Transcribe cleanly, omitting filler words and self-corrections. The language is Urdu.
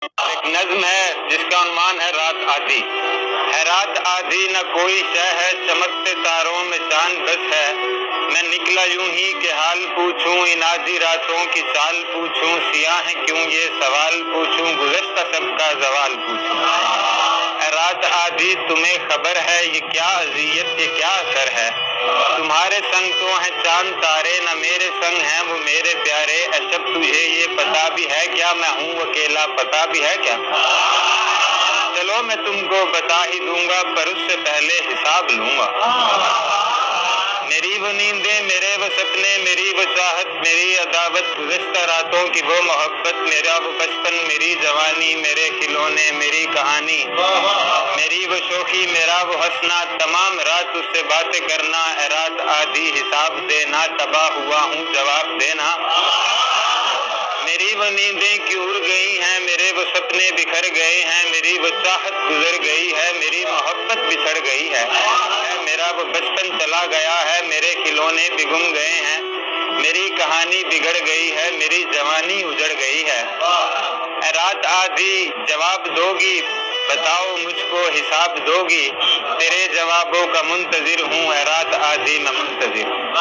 ایک نظم ہے جس کا عنوان ہے رات آدھی. ہے رات آدھی نہ کوئی شے ہے، چمکتے تاروں میں چاند بس ہے. میں نکلا یوں ہی کہ حال پوچھوں، ان آدھی راتوں کی چال پوچھوں. سیاہ ہیں کیوں یہ سوال پوچھوں، گزشتہ سب کا زوال پوچھوں. اے رات آدھی تمہیں خبر ہے یہ کیا اذیت، یہ کیا اثر ہے. تمہارے سنگ تو ہیں چاند تارے، نہ میرے سنگ ہیں وہ میرے پیارے. اے شب تجھے یہ پتا بھی ہے کیا، میں ہوں اکیلا پتا بھی ہے کیا. چلو میں تم کو بتا ہی دوں گا، پر اس سے پہلے حساب لوں گا. میری وہ نیندیں، میرے وہ سپنے، میری وہ چاہت، میری عداوت، گزشتہ راتوں کی وہ محبت، میرا وہ بچپن، میری جوانی، میرے کھلونے، میری کہانی، میری وہ شوخی، میرا وہ ہنسنا، تمام رات اس سے باتیں کرنا. اے رات آدھی حساب دینا، تباہ ہوا ہوں جواب دینا. میری وہ نیندیں کیوں اڑ گئی ہیں، میرے وہ سپنے بکھر گئے ہیں، میری وہ چاہت گزر گئی ہے، میری محبت بچھڑ گئی ہے. میرا وہ بچپن چلا گیا ہے، میرے کھلونے بھی گم گئے ہیں، میری کہانی بگڑ گئی ہے، میری جوانی اجڑ گئی ہے. اے رات آدھی جواب دو گی، بتاؤ مجھ کو حساب دو گی. تیرے جوابوں کا منتظر ہوں، اے رات آدھی میں منتظر ہوں.